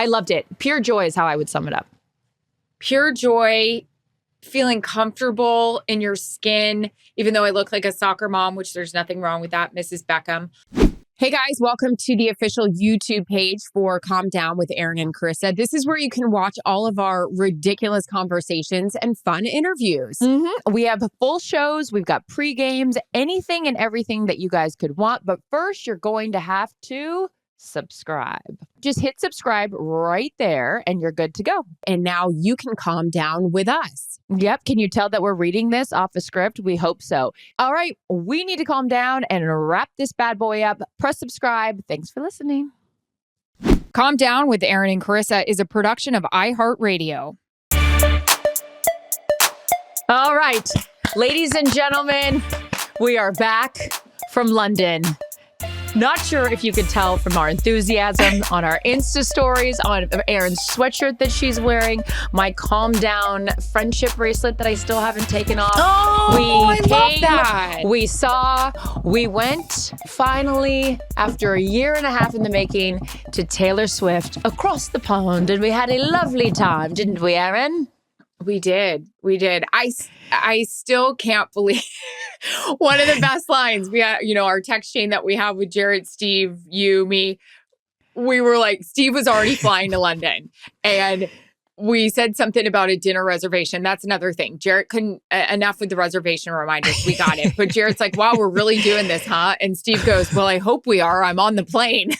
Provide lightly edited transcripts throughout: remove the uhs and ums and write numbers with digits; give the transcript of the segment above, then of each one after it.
I loved it. Pure joy is how I would sum it up. Pure joy, feeling comfortable in your skin, even though I look like a soccer mom, which there's nothing wrong with that, Mrs. Beckham. Hey guys, welcome to the official YouTube page for Calm Down with Erin and Charissa. This is where you can watch all of our ridiculous conversations and fun interviews. We have full shows. We've got pre-games, anything and everything that you guys could want. But first, you're going to have to subscribe. Just hit subscribe right there and you're good to go. And now you can calm down with us. Yep. Can you tell that we're reading this off a script? We hope so. All right. We need to calm down and wrap this bad boy up. Press subscribe. Thanks for listening. Calm Down with Erin and Charissa is a production of iHeartRadio. All right. Ladies and gentlemen, we are back from London. Not sure if you could tell from our enthusiasm on our Insta stories, on Erin's sweatshirt that she's wearing, my Calm Down friendship bracelet that I still haven't taken off. I love that. We went finally, after a year and a half in the making, to Taylor Swift across the pond, and we had a lovely time, didn't we, Erin? We did. I still can't believe one of the best lines. We had, our text chain that we have with Jarrett, Steve, you, me. We were like, Steve was already flying to London and we said something about a dinner reservation. That's another thing. Jarrett couldn't enough with the reservation remind us we got it. But Jarrett's like, wow, we're really doing this, huh? And Steve goes, well, I hope we are. I'm on the plane.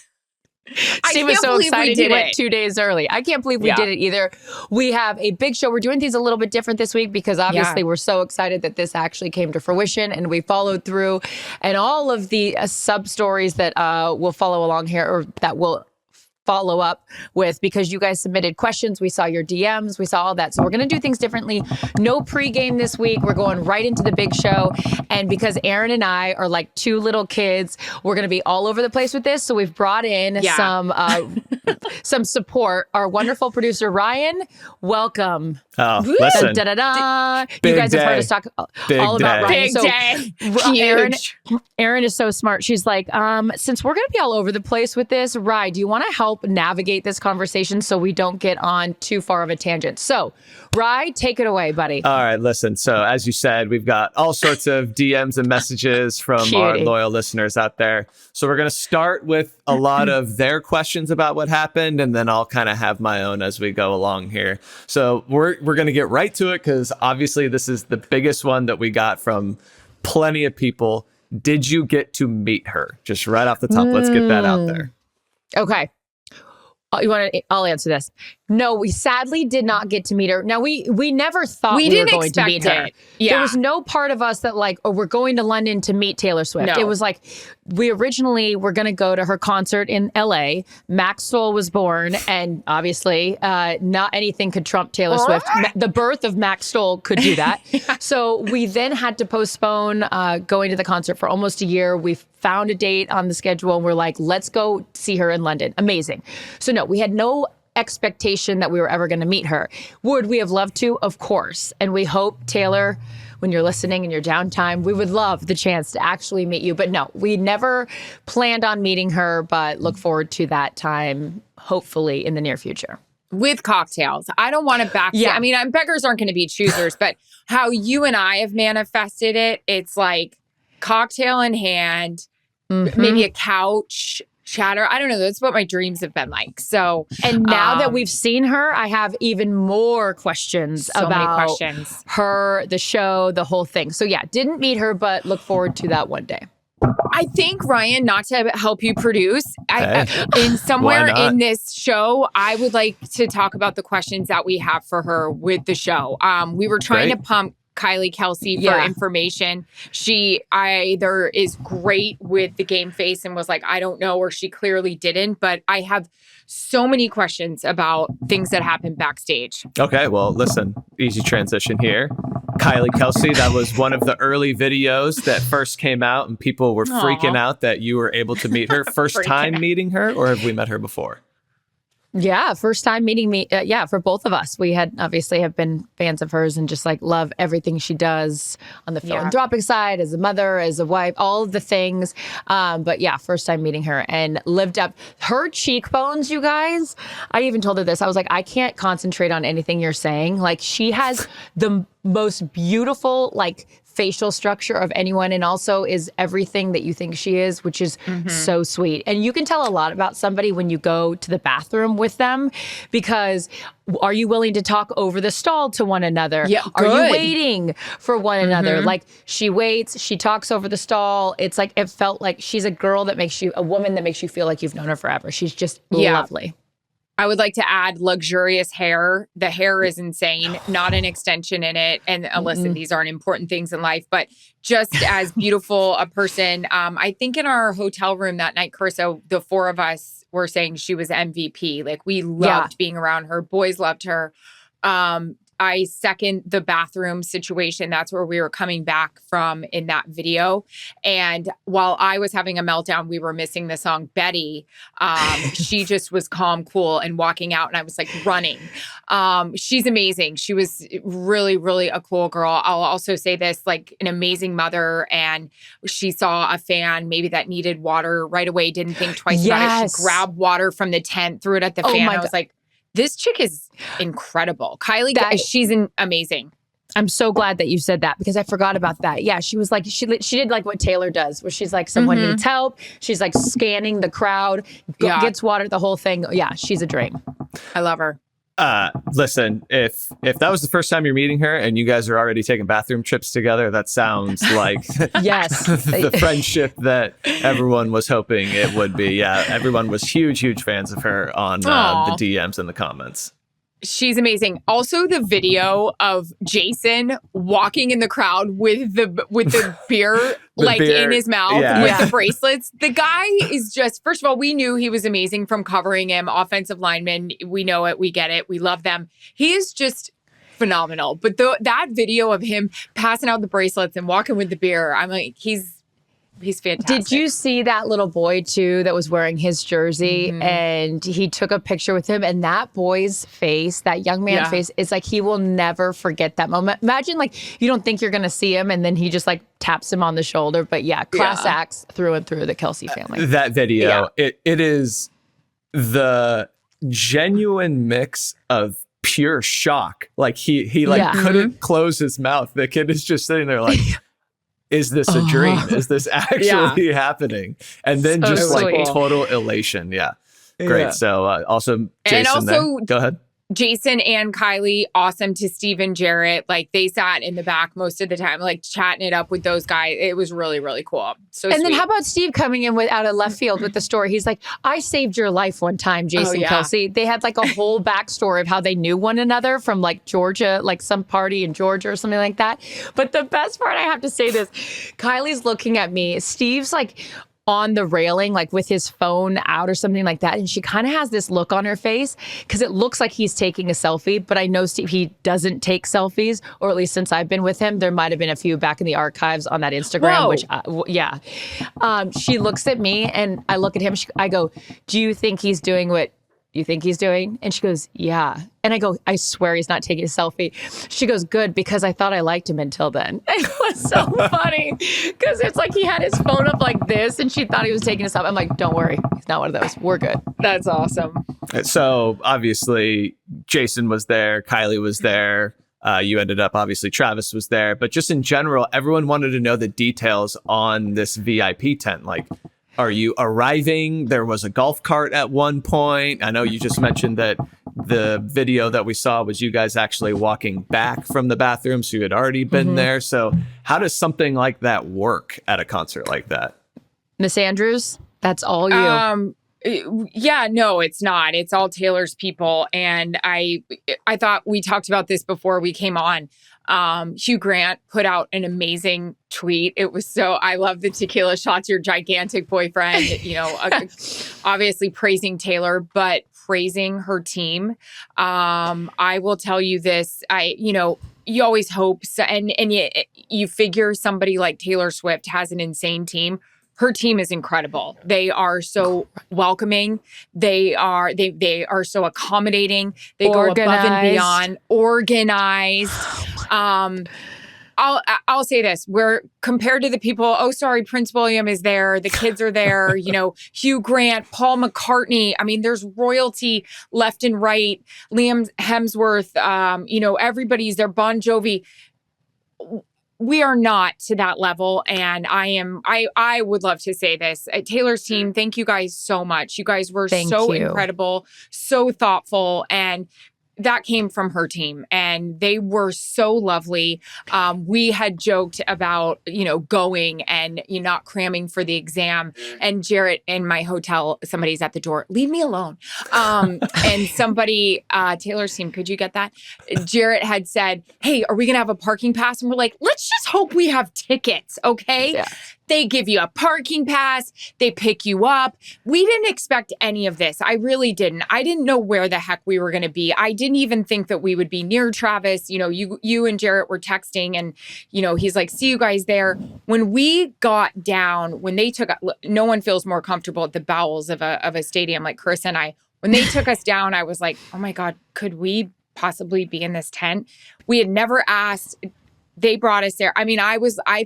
Steve was so excited he went 2 days early. I can't believe we did it either. We have a big show. We're doing things a little bit different this week because obviously we're so excited that this actually came to fruition and we followed through. And all of the sub stories that will follow along here, or that will follow up with, because you guys submitted questions. We saw your DMs. We saw all that. So we're going to do things differently. No pregame this week. We're going right into the big show. And because Erin and I are like two little kids, we're going to be all over the place with this. So we've brought in some support. Our wonderful producer, Ryan, welcome. Oh, listen. You guys have heard us talk all about Ryan. Erin is so smart. She's like, since we're going to be all over the place with this, Ryan, do you want to help navigate this conversation so we don't get on too far of a tangent? So, Ryan, take it away, buddy. All right, listen. So, as you said, we've got all sorts of DMs and messages from our loyal listeners out there. So, we're going to start with a lot of their questions about what happened, and then I'll kind of have my own as we go along here. So, we're going to get right to it because obviously this is the biggest one that we got from plenty of people. Did you get to meet her? Just right off the top, let's get that out there. Okay. I'll answer this. No, we sadly did not get to meet her. Now, we never thought we were going to meet her. Yeah. There was no part of us that we're going to London to meet Taylor Swift. No. It was like, we originally were going to go to her concert in LA. Max Stoll was born, and obviously not anything could trump Taylor Swift. The birth of Max Stoll could do that. So we then had to postpone going to the concert for almost a year. We found a date on the schedule, and we're like, let's go see her in London. Amazing. So no, we had no expectation that we were ever going to meet her. Would we have loved to? Of course. And we hope, Taylor, when you're listening in your downtime, we would love the chance to actually meet you. But no, we never planned on meeting her, but look forward to that time, hopefully in the near future. With cocktails. I don't want to back. Yeah. I mean, beggars aren't going to be choosers, but how you and I have manifested it, it's like cocktail in hand, maybe a couch, chatter. I don't know. That's what my dreams have been like. So, and now that we've seen her, I have even more questions about her, the show, the whole thing. So yeah, didn't meet her, but look forward to that one day. I think, Ryan, not to help you produce, in somewhere in this show, I would like to talk about the questions that we have for her with the show. We were trying to pump Kylie for information. She either is great with the game face and was like, I don't know, or she clearly didn't. But I have so many questions about things that happened backstage. Okay, well, listen, easy transition here. Kylie, that was one of the early videos that first came out and people were freaking out that you were able to meet her. First time meeting her, or have we met her before? Yeah, first time meeting me. Yeah, for both of us. We had obviously have been fans of hers and just like love everything she does on the philanthropic side, as a mother, as a wife, all of the things. But yeah, first time meeting her and lived up her cheekbones, you guys. I even told her this. I was like, I can't concentrate on anything you're saying. Like, she has the most beautiful, like, facial structure of anyone, and also is everything that you think she is, which is so sweet. And you can tell a lot about somebody when you go to the bathroom with them, because are you willing to talk over the stall to one another? Yeah, are you waiting for one another? Like, she waits, she talks over the stall. It's like, it felt like she's a girl that makes you, a woman that makes you feel like you've known her forever. She's just lovely. I would like to add luxurious hair. The hair is insane, not an extension in it. And listen, these aren't important things in life, but just as beautiful a person. I think in our hotel room that night, Charissa, the four of us were saying she was MVP. Like, we loved being around her. Boys loved her. I second the bathroom situation. That's where we were coming back from in that video. And while I was having a meltdown, we were missing the song Betty. She just was calm, cool, and walking out. And I was like running. She's amazing. She was really, really a cool girl. I'll also say this, like, an amazing mother. And she saw a fan maybe that needed water right away, didn't think twice about it. She grabbed water from the tent, threw it at the fan. I was like, this chick is incredible. Kylie, she's amazing. I'm so glad that you said that, because I forgot about that. Yeah, she was like, she did like what Taylor does, where she's like, someone needs help. She's like scanning the crowd, gets water, the whole thing. Yeah, she's a dream. I love her. Listen, if that was the first time you're meeting her and you guys are already taking bathroom trips together, that sounds like the friendship that everyone was hoping it would be. Yeah, everyone was huge fans of her on the DMs and the comments. She's amazing. Also, the video of Jason walking in the crowd with the beer in his mouth with the bracelets. The guy is just, first of all, we knew he was amazing from covering him. Offensive lineman, we know it, we get it, we love them. He is just phenomenal. But that video of him passing out the bracelets and walking with the beer, I'm like, he's fantastic. Did you see that little boy too that was wearing his jersey and he took a picture with him, and that boy's face, that young man's face, is like, he will never forget that moment. Imagine, like, you don't think you're going to see him and then he just like taps him on the shoulder. But class acts through and through, the Kelce family. That video, it is the genuine mix of pure shock. Like, he couldn't close his mouth. The kid is just sitting there like, is this a dream? Is this actually happening? And then just like total elation. Yeah. Great. Yeah. So also Jason go ahead. Jason and Kylie, awesome to Steve and Jarrett. Like, they sat in the back most of the time, like chatting it up with those guys. It was really, really cool. So then how about Steve coming in out of left field with the story? He's like, I saved your life one time, Jason Kelce. They had like a whole backstory of how they knew one another from like Georgia, like some party in Georgia or something like that. But the best part, I have to say this, Kylie's looking at me. Steve's like on the railing, like with his phone out or something like that. And she kind of has this look on her face because it looks like he's taking a selfie. But I know Steve, he doesn't take selfies, or at least since I've been with him, there might have been a few back in the archives on that Instagram, which, she looks at me and I look at him. I go, do you think he's doing what you think he's doing? And she goes, yeah. And I go, I swear he's not taking a selfie. She goes, good, because I thought I liked him until then. It was so funny because it's like he had his phone up like this and she thought he was taking a selfie. I'm like, don't worry. He's not one of those. We're good. That's awesome. So obviously Jason was there. Kylie was there. You ended up, obviously Travis was there. But just in general, everyone wanted to know the details on this VIP tent. Like, are you arriving? There was a golf cart at one point. I know you just mentioned that the video that we saw was you guys actually walking back from the bathroom, so you had already been there. So how does something like that work at a concert like that? Miss Andrews, that's all you. Yeah, no, it's not. It's all Taylor's people. And I thought we talked about this before we came on. Hugh Grant put out an amazing tweet. It was I love the tequila shots, your gigantic boyfriend, obviously praising Taylor, but praising her team. I will tell you this, you always hope, and you figure somebody like Taylor Swift has an insane team. her team is incredible. They are so welcoming. They are so accommodating. They go above and beyond, organized. I'll say this, we're compared to the people, oh, sorry, Prince William is there. The kids are there, Hugh Grant, Paul McCartney. I mean, there's royalty left and right. Liam Hemsworth, everybody's there. Bon Jovi. We are not to that level. And I would love to say this. Taylor's team, thank you guys so much. You guys were so incredible, so thoughtful, and that came from her team, and they were so lovely. We had joked about, going and not cramming for the exam. And Jarrett in my hotel, somebody's at the door, leave me alone. And somebody, Taylor's team, could you get that? Jarrett had said, hey, are we going to have a parking pass? And we're like, let's just hope we have tickets. Okay. Yeah. They give you a parking pass. They pick you up. We didn't expect any of this. I really didn't. I didn't know where the heck we were going to be. I didn't even think that we would be near Travis. You and Jarrett were texting, and, he's like, see you guys there. When we got down, when they took, no one feels more comfortable at the bowels of a stadium like Chris and I. When they took us down, I was like, oh my God, could we possibly be in this tent? We had never asked. They brought us there. I mean, I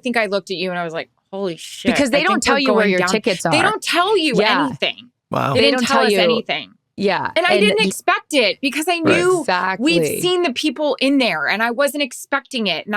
think I looked at you and I was like, holy shit. Because they don't tell you where your tickets are. They don't tell you anything. Wow. They didn't tell us anything. Yeah. And I didn't expect it because I knew we've seen the people in there and I wasn't expecting it. And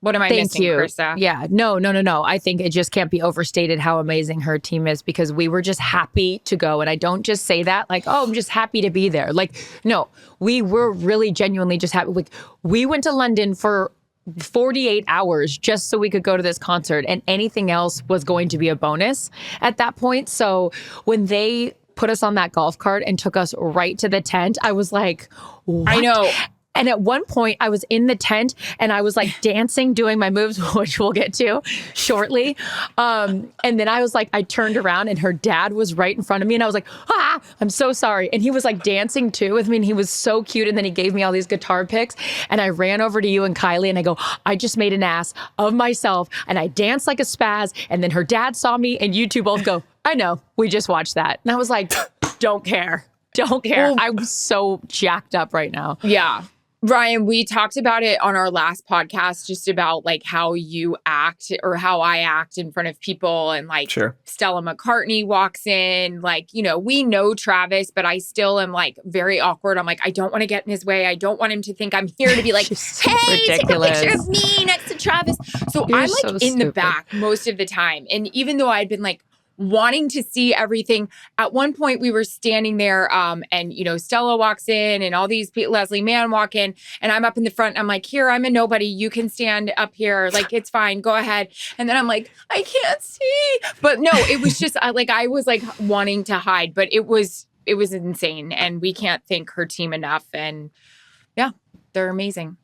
what am I missing, Charissa? Yeah. No. I think it just can't be overstated how amazing her team is, because we were just happy to go. And I don't just say that like, oh, I'm just happy to be there. Like, no, we were really genuinely just happy. Like, we went to London for 48 hours just so we could go to this concert, and anything else was going to be a bonus at that point. So when they put us on that golf cart and took us right to the tent, I was like, what? I know. And at one point I was in the tent and I was like dancing, doing my moves, which we'll get to shortly. And then I was like, I turned around and her dad was right in front of me and I was like, I'm so sorry. And he was like dancing too with me and he was so cute. And then he gave me all these guitar picks and I ran over to you and Kylie and I go, I just made an ass of myself and I danced like a spaz. And then her dad saw me and you two both go, I know, we just watched that. And I was like, don't care. Well, I'm so jacked up right now. Yeah. Ryan, we talked about it on our last podcast, just about like how you act or how I act in front of people. And like Stella McCartney walks in, like, we know Travis, but I still am like very awkward. I'm like, I don't want to get in his way. I don't want him to think I'm here to be like, hey, ridiculous. Take a picture of me next to Travis. So I'm like in the back most of the time. And even though I'd been like, wanting to see everything. At one point we were standing there and Stella walks in and all these people, Leslie Mann walk in and I'm up in the front. I'm like, here, I'm a nobody. You can stand up here. Like, it's fine. Go ahead. And then I'm like, I can't see. But no, it was just I was like wanting to hide, but it was insane. And we can't thank her team enough. And yeah, they're amazing.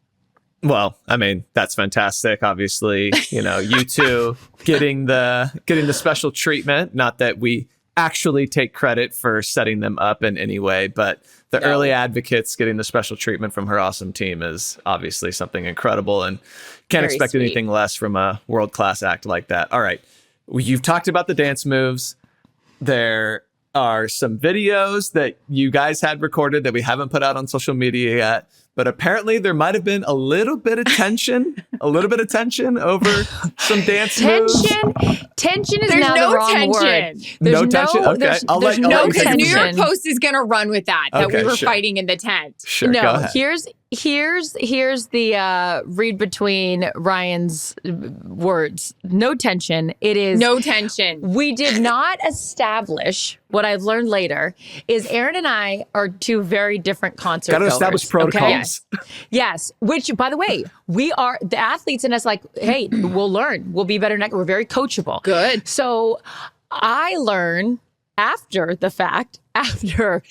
Well, I mean, that's fantastic. Obviously, you two getting the special treatment. Not that we actually take credit for setting them up in any way, but the early advocates getting the special treatment from her awesome team is obviously something incredible and can't expect anything less from a world-class act like that. All right. You've talked about the dance moves. There are some videos that you guys had recorded that we haven't put out on social media yet. But apparently there might have been a little bit of tension over some dance moves. Tension is now the wrong word. No tension? Okay. There's no tension. New York Post is going to run with that we were fighting in the tent. Sure, go ahead. Here's the read between Ryan's words. No tension. It is no tension. We did not establish. What I've learned later is Erin and I are two very different concert goers. Got to establish protocols. Okay? Yes. Which, by the way, we are the athletes in us. Like, hey, we'll learn. We'll be better next. We're very coachable. Good. So I learn after the fact, after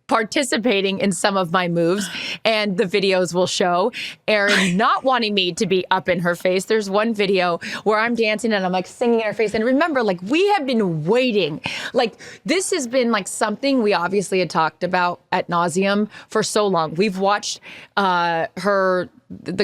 participating in some of my moves, and the videos will show Erin not wanting me to be up in her face. There's one video where I'm dancing and I'm like singing in her face. And remember, like, we have been waiting. Like, this has been like something we obviously had talked about ad nauseum for so long. We've watched the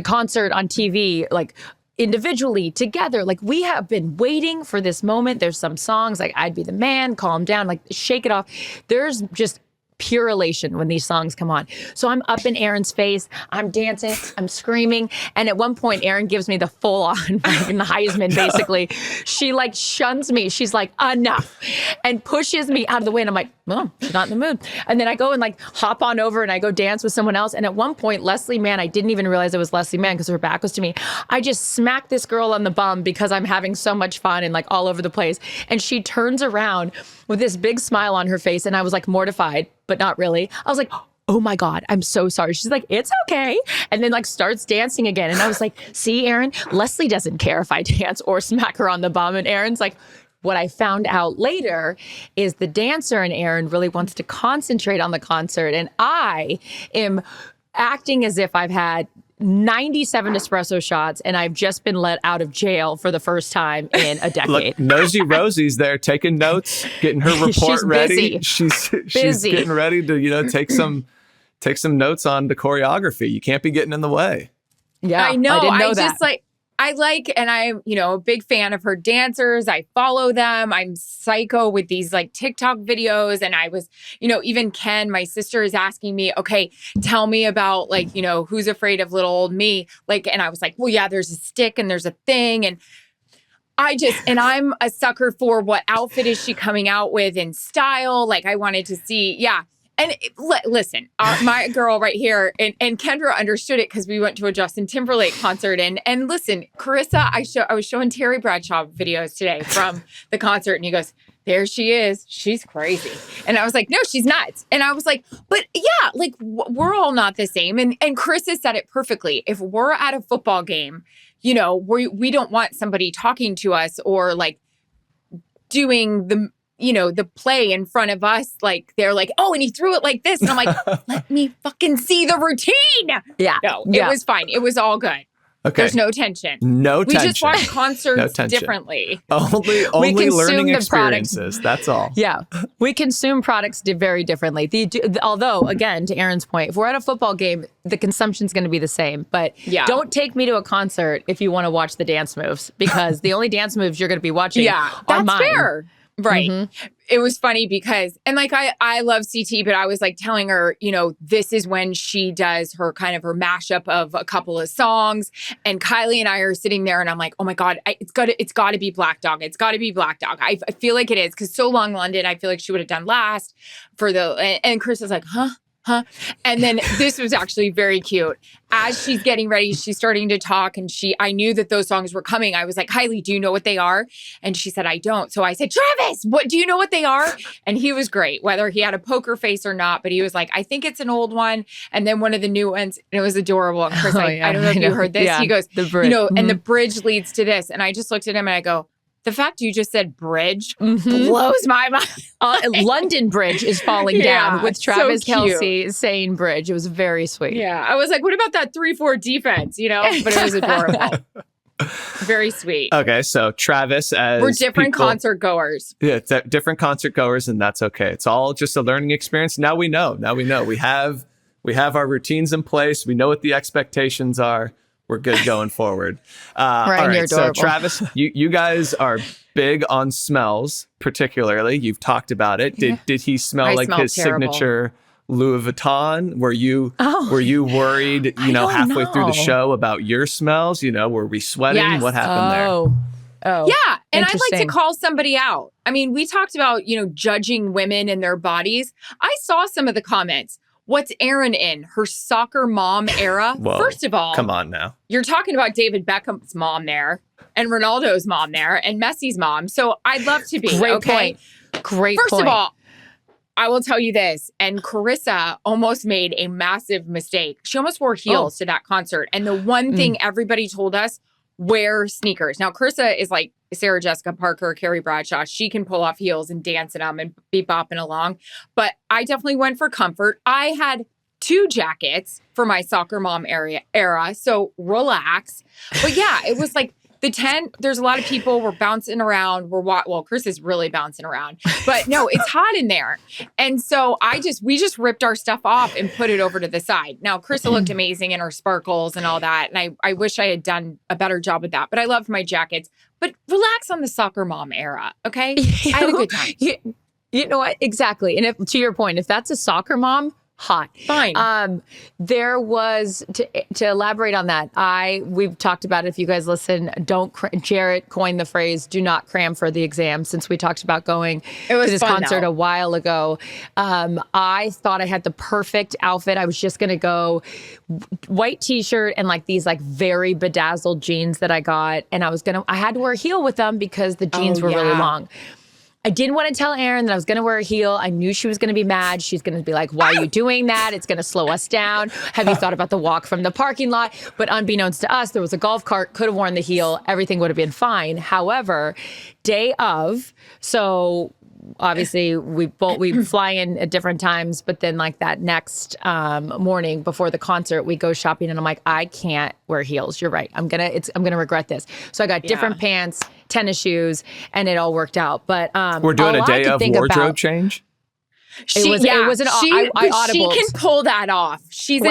concert on TV like individually, together. Like, we have been waiting for this moment. There's some songs like I'd Be the Man, Calm Down, like Shake It Off. There's just pure elation when these songs come on. So I'm up in Erin's face. I'm dancing. I'm screaming. And at one point, Erin gives me the full on in the Heisman, basically. She like shuns me. She's like, enough. And pushes me out of the way. And I'm like, well, she's not in the mood. And then I go and like hop on over and I go dance with someone else. And at one point, Leslie Mann, I didn't even realize it was Leslie Mann because her back was to me. I just smacked this girl on the bum because I'm having so much fun and like all over the place. And she turns around with this big smile on her face. And I was like mortified, but not really. I was like, oh my God, I'm so sorry. She's like, it's okay. And then like starts dancing again. And I was like, see, Erin, Leslie doesn't care if I dance or smack her on the bum. And Erin's like, what I found out later is the dancer in Erin really wants to concentrate on the concert. And I am acting as if I've had 97 espresso shots and I've just been let out of jail for the first time in a decade. Look, Nosy Rosie's there taking notes, getting her report She's ready. busy. She's getting ready to, take some notes on the choreography. You can't be getting in the way. Yeah, I know. I didn't know that. Just like, and I'm, a big fan of her dancers. I follow them. I'm psycho with these like TikTok videos. And I was, even Ken, my sister, is asking me, okay, tell me about like, Who's Afraid of Little Old Me? Like, and I was like, well, yeah, there's a stick and there's a thing. And I'm a sucker for what outfit is she coming out with in style. Like I wanted to see, yeah. And listen, my girl right here, and Kendra understood it because we went to a Justin Timberlake concert. And listen, Charissa, I was showing Terry Bradshaw videos today from the concert, and he goes, there she is. She's crazy. And I was like, no, she's nuts. And I was like, but yeah, like we're all not the same. And Charissa said it perfectly. If we're at a football game, we don't want somebody talking to us or like doing the play in front of us, like they're like, oh, and he threw it like this. And I'm like, let me fucking see the routine. Yeah. No, it was fine. It was all good. Okay. There's no tension. We just watch concerts differently. Only learning experiences. That's all. Yeah. We consume products very differently. Although, again, to Erin's point, if we're at a football game, the consumption's going to be the same. But don't take me to a concert if you want to watch the dance moves, because the only dance moves you're going to be watching are that's mine. Fair. Right. Mm-hmm. It was funny because, and like, I love CT, but I was like telling her, this is when she does her kind of her mashup of a couple of songs, and Kylie and I are sitting there and I'm like, oh my God, it's got to be Black Dog. It's got to be Black Dog. I feel like it is, because So Long London, I feel like she would have done last and Chris is like, huh? And then this was actually very cute. As she's getting ready, she's starting to talk, and I knew that those songs were coming. I was like, Kylie, do you know what they are? And she said, I don't. So I said, Travis, what do you know what they are? And he was great, whether he had a poker face or not, but he was like, I think it's an old one. And then one of the new ones, and it was adorable. And Chris, I don't know if you heard this. Yeah, he goes, the bridge. And the bridge leads to this. And I just looked at him and I go, the fact you just said bridge blows my mind. London Bridge is falling down with Travis Kelce saying bridge. It was very sweet. Yeah. I was like, what about that 3-4 defense? But it was adorable. Very sweet. Okay. So Travis, we're different concert goers. Yeah. It's different concert goers, and that's okay. It's all just a learning experience. Now we know. We have our routines in place. We know what the expectations are. We're good going forward. All right. So Travis, you guys are big on smells, particularly. You've talked about it. Did he smell like his signature Louis Vuitton? Were you worried, halfway through the show about your smells? Were we sweating? Yes. What happened there? Oh, yeah. And I'd like to call somebody out. I mean, we talked about, judging women and their bodies. I saw some of the comments. What's Erin in? Her soccer mom era? Whoa, first of all, come on now. You're talking about David Beckham's mom there, and Ronaldo's mom there, and Messi's mom. So I'd love to be. Great point. First of all, I will tell you this, and Charissa almost made a massive mistake. She almost wore heels to that concert. And the one thing everybody told us, wear sneakers. Now, Charissa is like Sarah Jessica Parker, Carrie Bradshaw. She can pull off heels and dance in them and be bopping along. But I definitely went for comfort. I had 2 jackets for my soccer mom era, so relax. But yeah, it was like The tent, there's a lot of people. We're bouncing around. Chris is really bouncing around, but no, it's hot in there. And so we just ripped our stuff off and put it over to the side. Now, Krista looked amazing in her sparkles and all that. And I wish I had done a better job with that, but I loved my jackets. But relax on the soccer mom era, okay? I had a good time. You know what? Exactly. And to your point, if that's a soccer mom, hot. Fine. There was, to elaborate on that, we've talked about it. If you guys listen, Jarrett coined the phrase, do not cram for the exam, since we talked about going to this concert a while ago. I thought I had the perfect outfit. I was just going to go white t-shirt and like these like very bedazzled jeans that I got. And I had to wear a heel with them because the jeans were really long. I didn't want to tell Erin that I was going to wear a heel. I knew she was going to be mad. She's going to be like, why are you doing that? It's going to slow us down. Have you thought about the walk from the parking lot? But unbeknownst to us, there was a golf cart, could have worn the heel. Everything would have been fine. However, day of, so obviously we fly in at different times, but then like that next morning before the concert, we go shopping and I'm like, I can't wear heels. You're right. I'm gonna regret this. So I got different pants, tennis shoes, and it all worked out. But we're doing a day of wardrobe change. She can pull that off. She's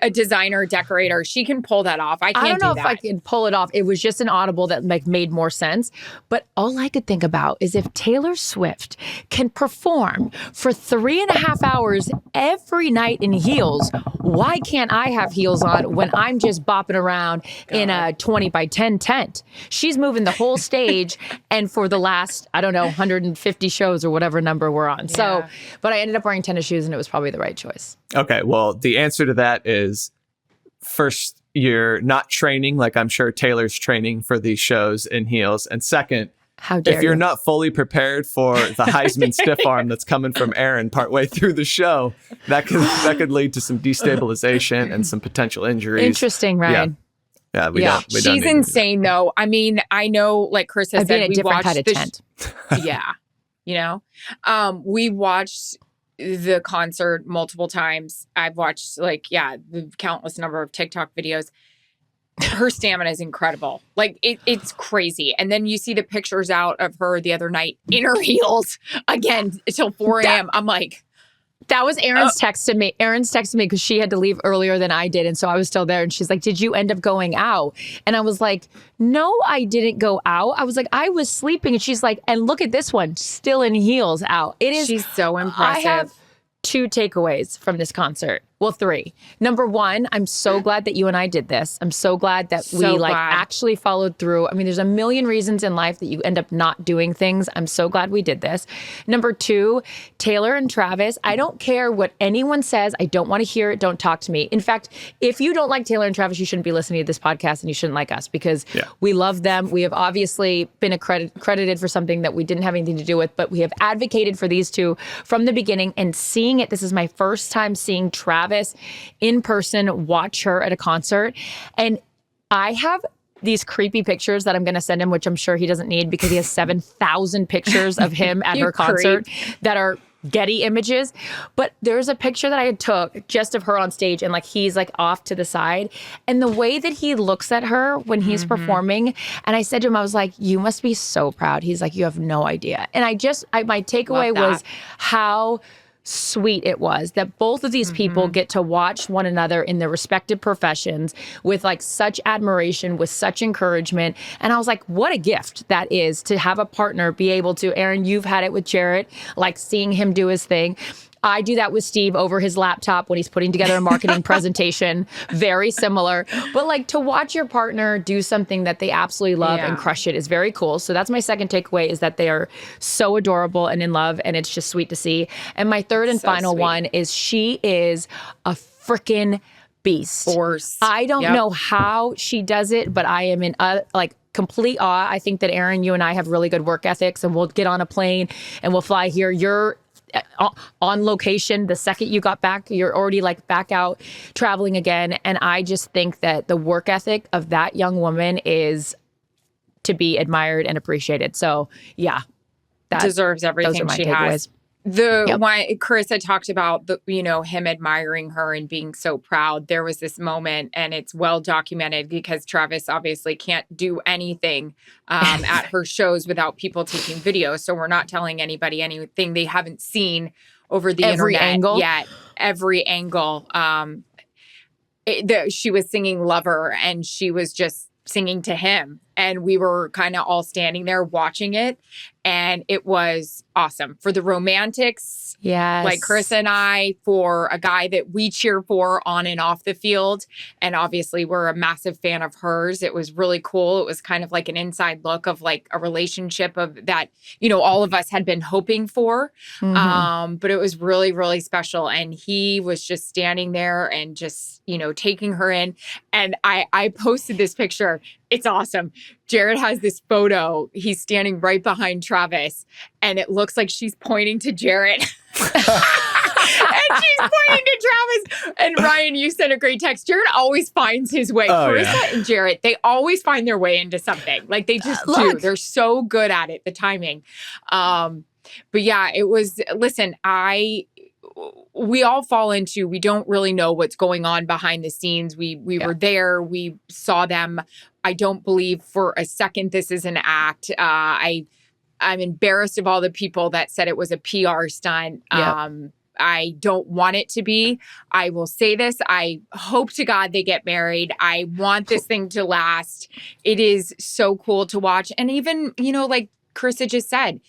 a designer, decorator. She can pull that off. I don't know if I can pull it off. It was just an audible that like made more sense. But all I could think about is if Taylor Swift can perform for 3.5 hours every night in heels, why can't I have heels on when I'm just bopping around in a 20 by 10 tent? She's moving the whole stage, and for the last, 150 shows or whatever number we're on. So, but I ended up wearing tennis shoes, and it was probably the right choice. Okay, well, the answer to that is, first, you're not training like I'm sure Taylor's training for these shows in heels. And second, if you're not fully prepared for the Heisman stiff arm that's coming from Erin partway through the show, that could lead to some destabilization and some potential injuries. Interesting, Ryan. Yeah, we don't. She's insane, though. I mean, I know, like Chris has said, we watched kind of tent. We watched the concert multiple times. I've watched the countless number of TikTok videos. Her stamina is incredible. Like it's crazy. And then you see the pictures out of her the other night in her heels again until 4 a.m. I'm like, that was Erin's text to me. Erin's texted me because she had to leave earlier than I did. And so I was still there. And she's like, did you end up going out? And I was like, no, I didn't go out. I was like, I was sleeping. And she's like, and look at this one, still in heels out. She's so impressive. I have 2 takeaways from this concert. Well, 3. Number 1, I'm so glad that you and I did this. I'm so glad that we actually followed through. I mean, there's a million reasons in life that you end up not doing things. I'm so glad we did this. Number 2, Taylor and Travis, I don't care what anyone says. I don't want to hear it. Don't talk to me. In fact, if you don't like Taylor and Travis, you shouldn't be listening to this podcast and you shouldn't like us because we love them. We have obviously been credited for something that we didn't have anything to do with, but we have advocated for these two from the beginning and seeing it. This is my first time seeing Travis in person, watch her at a concert. And I have these creepy pictures that I'm going to send him, which I'm sure he doesn't need because he has 7,000 pictures of him at her concert that are Getty images. But there's a picture that I took just of her on stage and like he's like off to the side. And the way that he looks at her when he's performing, and I said to him, I was like, you must be so proud. He's like, you have no idea. And my takeaway was how sweet it was that both of these people get to watch one another in their respective professions with like such admiration, with such encouragement. And I was like, what a gift that is to have a partner be able to, Erin, you've had it with Jarrett, like seeing him do his thing. I do that with Steve over his laptop when he's putting together a marketing presentation. Very similar. But like to watch your partner do something that they absolutely love and crush it is very cool. So that's my second takeaway, is that they are so adorable and in love, and it's just sweet to see. And my third and final one is she is a freaking beast. Force. I don't know how she does it, but I am in complete awe. I think that Erin, you and I have really good work ethics, and we'll get on a plane and we'll fly here. You're on location the second you got back. You're already like back out traveling again. And I just think that the work ethic of that young woman is to be admired and appreciated. So yeah, that deserves everything she has. Why Charissa talked about him admiring her and being so proud. There was this moment, and it's well documented because Travis obviously can't do anything at her shows without people taking video. So we're not telling anybody anything they haven't seen over the internet yet. Every angle. She was singing "Lover," and she was just singing to him, and we were kind of all standing there watching it, and it was awesome for the romantics. Yes, like Charissa and I, for a guy that we cheer for on and off the field, and obviously we're a massive fan of hers. It was really cool. It was kind of like an inside look of like a relationship of that all of us had been hoping for. But it was really, really special, and he was just standing there and just taking her in. And I posted this picture. It's awesome. Jared has this photo. He's standing right behind Travis, and it looks like she's pointing to Jared. And she's pointing to Travis. And Ryan, you sent a great text. Jared always finds his way. Charissa and Jared, they always find their way into something. Like they just do. They're so good at it, the timing. But yeah, it was, listen, we all fall into, we don't really know what's going on behind the scenes. We were there. We saw them. I don't believe for a second this is an act. I'm embarrassed of all the people that said it was a PR stunt. I don't want it to be. I will say this. I hope to God they get married. I want this thing to last. It is so cool to watch. And even, like Charissa just said,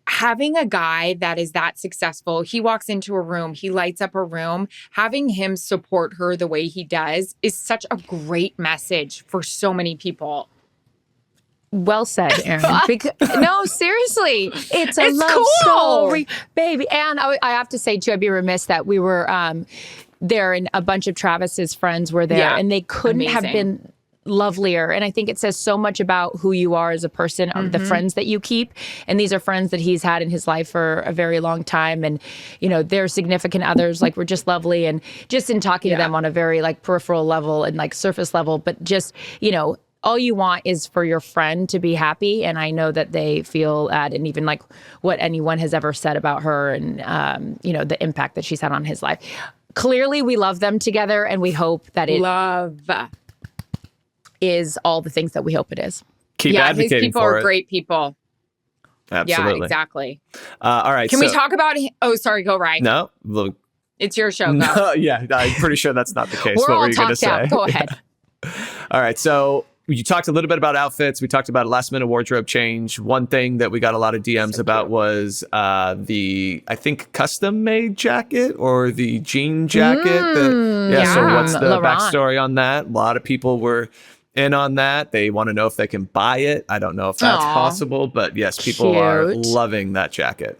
having a guy that is that successful, he walks into a room, he lights up a room, having him support her the way he does is such a great message for so many people. Well said, Erin. No, seriously. It's a love story, baby. And I have to say, too, I'd be remiss that we were there and a bunch of Travis's friends were there, and they couldn't have been lovelier. And I think it says so much about who you are as a person, of the friends that you keep. And these are friends that he's had in his life for a very long time. And, their significant others, like, were just lovely. And just in talking to them on a very, like, peripheral level and, like, surface level, but just, all you want is for your friend to be happy. And I know that they feel that, and even like what anyone has ever said about her and, the impact that she's had on his life. Clearly, we love them together, and we hope that it is all the things that we hope it is. Keep advocating his people for are it. Great people. Absolutely. Yeah, exactly. All right. Can we talk about Oh, sorry, go Ryan. No. Look, it's your show. Go. No, yeah, I'm pretty sure that's not the case. We're what all were you going to say? Go ahead. All right. So you talked a little bit about outfits. We talked about a last minute wardrobe change. One thing that we got a lot of DMs about was I think custom made jacket or the jean jacket. So what's the backstory on that? A lot of people were in on that. They want to know if they can buy it. I don't know if that's possible, but yes, people are loving that jacket.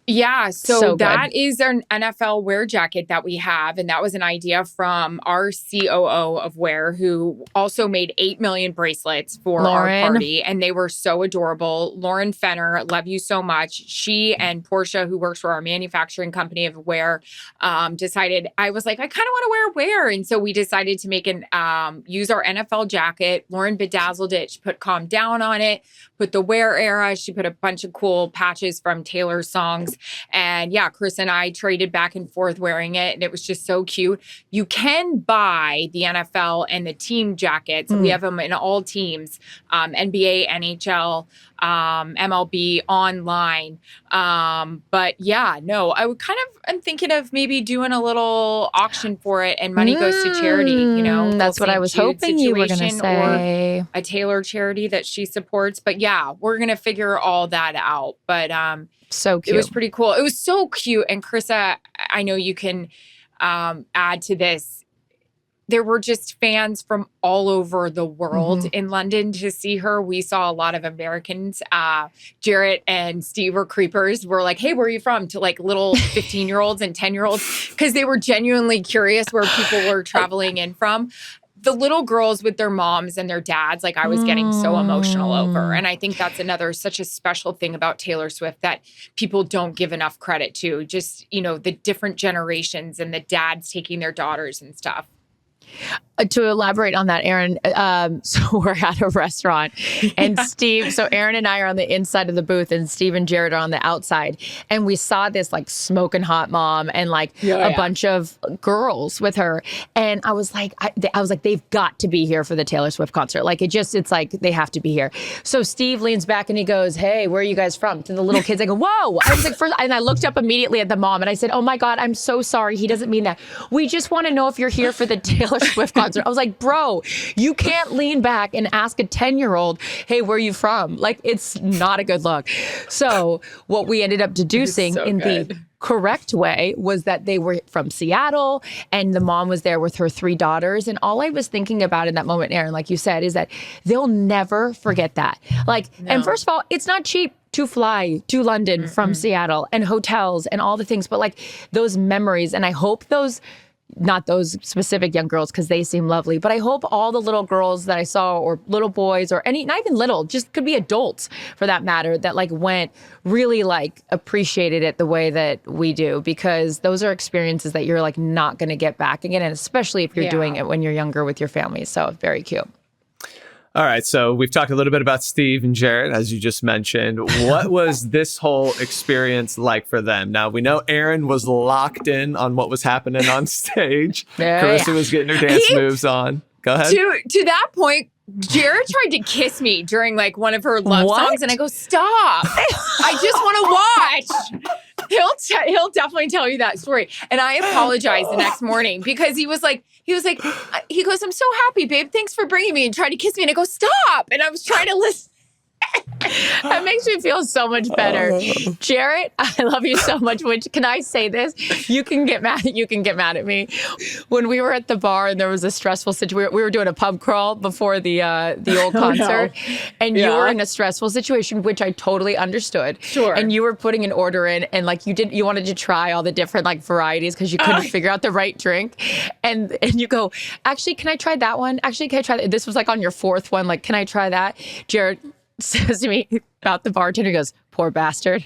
Yeah, so that is our NFL wear jacket that we have. And that was an idea from our COO of wear, who also made 8 million bracelets for our party. And they were so adorable. Lauren Fenner, love you so much. She and Portia, who works for our manufacturing company of wear, decided, I was like, I kind of want to wear. And so we decided to make use our NFL jacket. Lauren bedazzled it. She put Calm Down on it, put the wear era. She put a bunch of cool patches from Taylor's songs. And yeah, Chris and I traded back and forth wearing it, and it was just so cute. You can buy the NFL and the team jackets. We have them in all teams, NBA, NHL, MLB, online. But yeah, no, I'm thinking of maybe doing a little auction for it, and money goes to charity, That's what I was hoping you were going to say. Or a Taylor charity that she supports. But yeah, we're going to figure all that out. But so cute. It was pretty cool. It was so cute. And Charissa, I know you can add to this. There were just fans from all over the world in London to see her. We saw a lot of Americans. Jarrett and Steve were creepers. We're like, hey, where are you from? To like little 15-year-olds and 10-year-olds, because they were genuinely curious where people were traveling in from. The little girls with their moms and their dads, like I was getting so emotional over. And I think that's such a special thing about Taylor Swift that people don't give enough credit to. Just, the different generations and the dads taking their daughters and stuff. To elaborate on that, Erin, so we're at a restaurant and Steve, so Erin and I are on the inside of the booth and Steve and Jared are on the outside. And we saw this like smoking hot mom and like a bunch of girls with her. And I was like, I was like, they've got to be here for the Taylor Swift concert. Like it's like, they have to be here. So Steve leans back and he goes, hey, where are you guys from? To the little kids. I go, whoa. I was like, first, and I looked up immediately at the mom and I said, oh my God, I'm so sorry. He doesn't mean that. We just want to know if you're here for the Taylor Swift concert. I was like, bro, you can't lean back and ask a 10-year-old, hey, where are you from? Like, it's not a good look. So what we ended up deducing the correct way was that they were from Seattle and the mom was there with her 3 daughters. And all I was thinking about in that moment, Erin, like you said, is that they'll never forget that. Like, and first of all, it's not cheap to fly to London from Seattle and hotels and all the things, but like those memories. And I hope not those specific young girls because they seem lovely, but I hope all the little girls that I saw or little boys or any, not even little, just could be adults for that matter, that like went really like appreciated it the way that we do, because those are experiences that you're like not going to get back again. And especially if you're doing it when you're younger with your family. So very cute. All right, so we've talked a little bit about Steve and Jared, as you just mentioned. What was this whole experience like for them? Now, we know Erin was locked in on what was happening on stage. Charissa was getting her dance moves on. Go ahead. To that point, Jared tried to kiss me during like one of her love songs, and I go, stop. I just want to watch. He'll definitely tell you that story. And I apologized the next morning because he goes, I'm so happy, babe. Thanks for bringing me, and tried to kiss me. And I go, stop. And I was trying to listen. That makes me feel so much better. Jared, I love you so much. Can I say this? You can get mad at me. When we were at the bar and there was a stressful situation, we were doing a pub crawl before the old concert, and you were in a stressful situation, which I totally understood. Sure. And you were putting an order in, and like you wanted to try all the different like varieties because you couldn't figure out the right drink, and you go, actually, can I try that one? Actually, can I try that? This was like on your 4th one. Like, can I try that? Jared says to me about the bartender, he goes, poor bastard.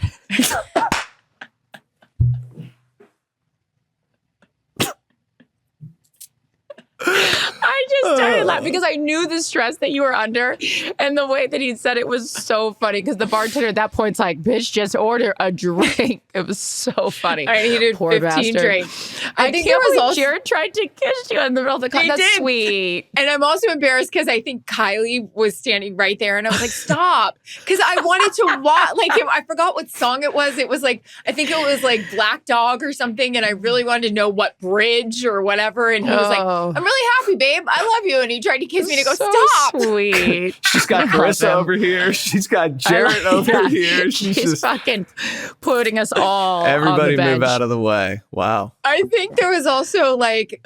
I just started laughing because I knew the stress that you were under, and the way that he said it was so funny because the bartender at that point's like, bitch, just order a drink. It was so funny. I needed 15 drinks. I think it was also Jared tried to kiss you in the middle of the concert. That's sweet. And I'm also embarrassed because I think Kylie was standing right there, and I was like, stop. Because I wanted to watch, like, I forgot what song it was. It was like, I think it was like Black Dog or something, and I really wanted to know what bridge or whatever. And he was like, I'm really happy, babe. I love you. And he tried to kiss me, and I go, stop. Sweet. She's got Charissa over here. She's got Jared over here. She's just fucking putting us all everybody on the bench. Move out of the way. Wow. I think there was also like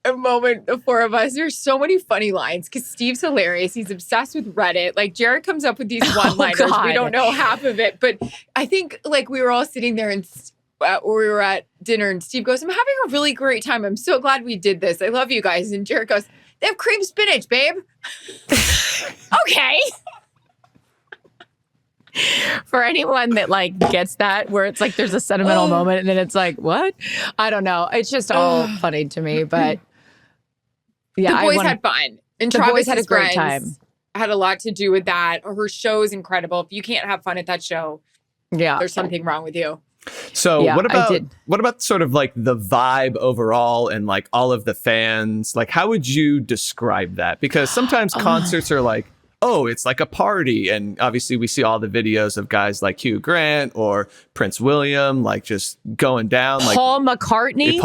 a moment, the 4 of us. There's so many funny lines because Steve's hilarious. He's obsessed with Reddit. Like Jared comes up with these one-liners. We don't know half of it, but I think like we were all sitting there and we were at dinner, and Steve goes, I'm having a really great time. I'm so glad we did this. I love you guys. And Jared goes, they have cream spinach, babe. Okay. For anyone that like gets that, where it's like there's a sentimental moment and then it's like, what? I don't know. It's just all funny to me, but yeah, the boys had fun, and the boys had a great time. Had a lot to do with that. Her show is incredible. If you can't have fun at that show, there's something wrong with you. So what about sort of like the vibe overall and like all of the fans? Like, how would you describe that? Because sometimes concerts are like, oh, it's like a party. And obviously we see all the videos of guys like Hugh Grant or Prince William, like just going down. Like Paul McCartney.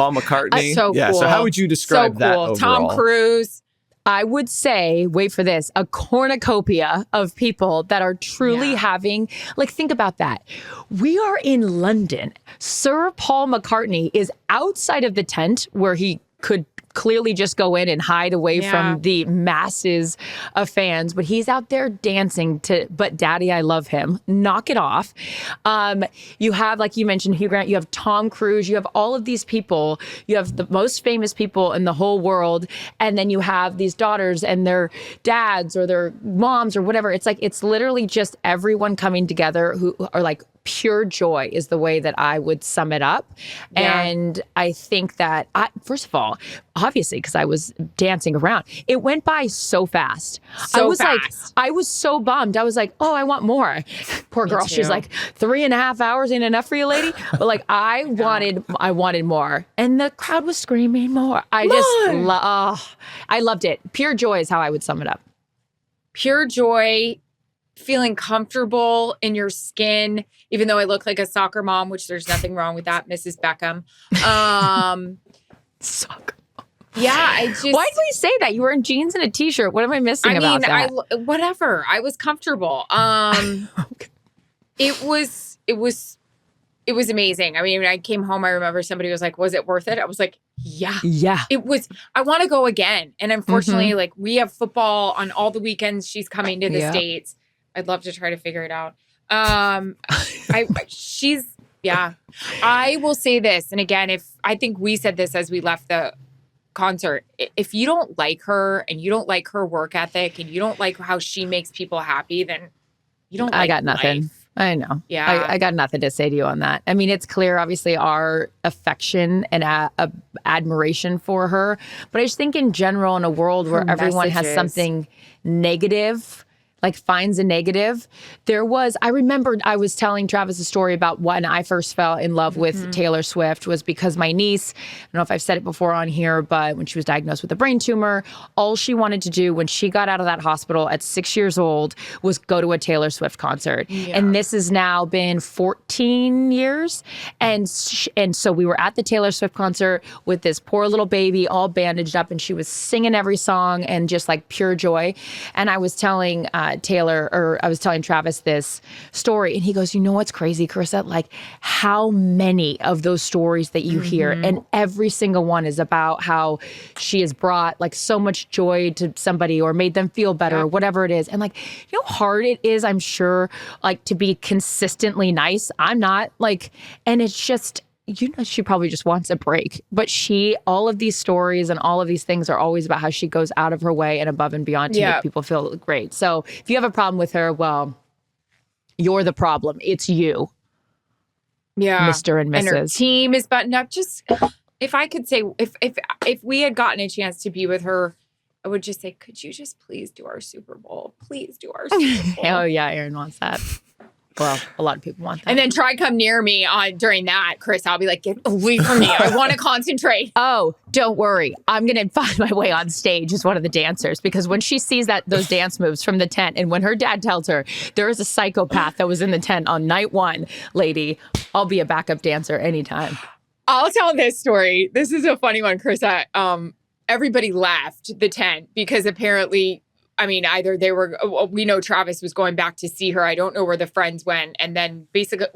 So cool. So how would you describe that overall? Tom Cruise. I would say, wait for this, a cornucopia of people that are truly having, like, think about that. We are in London. Sir Paul McCartney is outside of the tent where he could clearly just go in and hide away from the masses of fans, but he's out there dancing to But Daddy, I Love Him. Knock it off. You have, like you mentioned, Hugh Grant, you have Tom Cruise, you have all of these people, you have the most famous people in the whole world, and then you have these daughters and their dads or their moms or whatever. It's like, it's literally just everyone coming together who are like pure joy is the way that I would sum it up. Yeah. And I think that, first of all, obviously, because I was dancing around, it went by so fast. I was so bummed. I was like, oh, I want more. Poor girl. She's like, 3.5 hours ain't enough for you, lady? But like, I wanted more. And the crowd was screaming more. I loved it. Pure joy is how I would sum it up. Pure joy, feeling comfortable in your skin, even though I look like a soccer mom, which there's nothing wrong with that, Mrs. Beckham. Soccer mom. Yeah, I just... Why did we say that? You were in jeans and a t-shirt. What am I missing about that? Whatever. I was comfortable. Okay. It was amazing. I mean, when I came home, I remember somebody was like, was it worth it? I was like, yeah. It was. I want to go again. And unfortunately, like, we have football on all the weekends. She's coming to the States. I'd love to try to figure it out. I will say this. And again, I think we said this as we left the concert, if you don't like her and you don't like her work ethic and you don't like how she makes people happy, then you don't like I got nothing. Life. I know. Yeah. I got nothing to say to you on that. I mean, it's clear, obviously, our affection and admiration for her. But I just think in general, in a world where everyone has something negative, like finds a negative. I remembered I was telling Travis a story about when I first fell in love with Taylor Swift was because my niece, I don't know if I've said it before on here, but when she was diagnosed with a brain tumor, all she wanted to do when she got out of that hospital at 6 years old was go to a Taylor Swift concert. Yeah. And this has now been 14 years. And so we were at the Taylor Swift concert with this poor little baby all bandaged up, and she was singing every song and just like pure joy. And I was telling Travis this story, and he goes, you know what's crazy, Charissa? Like how many of those stories that you hear, and every single one is about how she has brought like so much joy to somebody or made them feel better or whatever it is. And like, you know how hard it is, I'm sure, like to be consistently nice. I'm not like, and it's just, you know, she probably just wants a break. But all of these stories and all of these things are always about how she goes out of her way and above and beyond to make people feel great. So if you have a problem with her, well, you're the problem. It's you. Yeah. Mr. and Mrs. And her team is buttoned up. Just, if I could say, if we had gotten a chance to be with her, I would just say, could you just please do our Super Bowl? Please do our Super Bowl. Oh, yeah, Erin wants that. Well, a lot of people want that. And then try come near me during that, Chris. I'll be like, get away from me. I want to concentrate. Oh, don't worry. I'm going to find my way on stage as one of the dancers, because when she sees those dance moves from the tent, and when her dad tells her there is a psychopath that was in the tent on night one, lady, I'll be a backup dancer anytime. I'll tell this story. This is a funny one, Chris. Everybody left the tent because apparently, I mean, either we know Travis was going back to see her. I don't know where the friends went. And then basically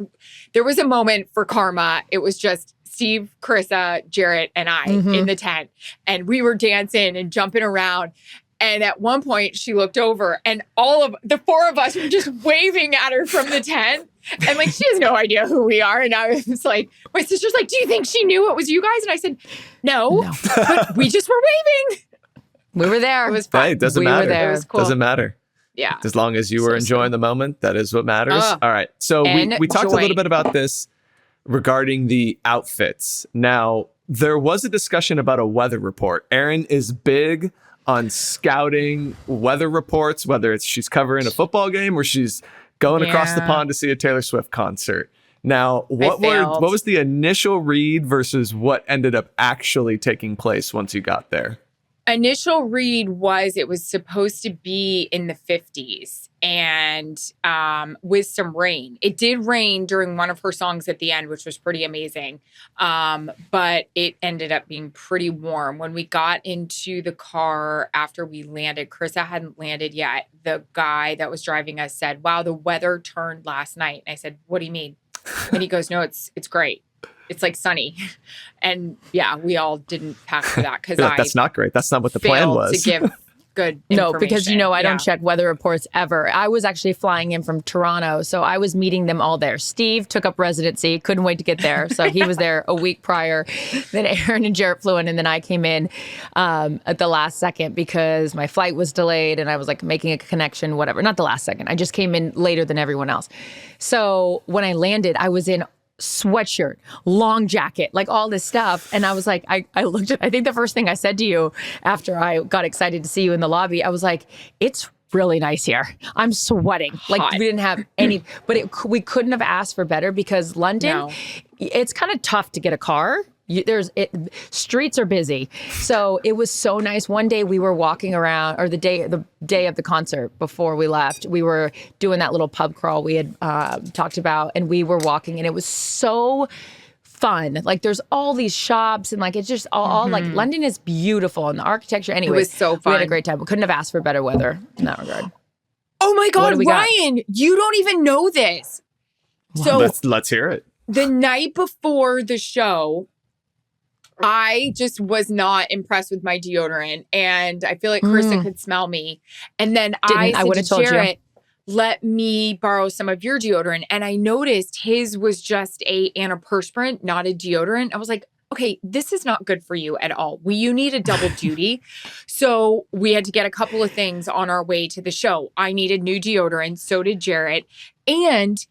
there was a moment for karma. It was just Steve, Charissa, Jarrett, and I in the tent. And we were dancing and jumping around. And at one point she looked over and all of the four of us were just waving at her from the tent. And like, she has no idea who we are. And I was like, my sister's like, do you think she knew it was you guys? And I said, no. But we just were waving. We were there. It was fun. Hey, it doesn't matter. Were there. It was cool. Doesn't matter. Yeah. As long as you were enjoying the moment, that is what matters. All right. So we talked a little bit about this regarding the outfits. Now, there was a discussion about a weather report. Erin is big on scouting weather reports, whether it's she's covering a football game or she's going across the pond to see a Taylor Swift concert. Now, what was the initial read versus what ended up actually taking place once you got there? Initial read was it was supposed to be in the 50s and with some rain. It did rain during one of her songs at the end, which was pretty amazing. But it ended up being pretty warm. When we got into the car after we landed, Charissa hadn't landed yet. The guy that was driving us said, wow, the weather turned last night. And I said, what do you mean? And he goes, no, it's great. It's like sunny. And yeah, we all didn't pack for that because that's not great. That's not what the plan was. good No, because I don't Yeah. check weather reports ever. I was actually flying in from Toronto, so I was meeting them all there. Steve took up residency, couldn't wait to get there, so he was there a week prior. Then Erin and Jarrett flew in, and then I came in at the last second because my flight was delayed, and I was like making a connection, whatever. Not the last second. I just came in later than everyone else. So when I landed, I was in sweatshirt, long jacket, like all this stuff. And I was like, I looked at, I think the first thing I said to you after I got excited to see you in the lobby, I was like, it's really nice here. I'm sweating. Like Hot. we didn't have any, but we couldn't have asked for better because London, it's kind of tough to get a car. Streets are busy. So it was so nice. One day we were walking around, or the day of the concert before we left, we were doing that little pub crawl we had talked about, and we were walking, and it was so fun. Like there's all these shops, and like it's just all like London is beautiful, and the architecture. Anyway, It was so fun. We had a great time. We couldn't have asked for better weather in that regard. Oh my What God, do we got? Ryan, you don't even know this. So Let's hear it. the night before the show, I just was not impressed with my deodorant, and I feel like Charissa could smell me. And then I I said would've to told you. Jarrett, let me borrow some of your deodorant. And I noticed his was just a antiperspirant, not a deodorant. I was like, okay, this is not good for you at all. You need a double duty. So we had to get a couple of things on our way to the show. I needed new deodorant. So did Jarrett. And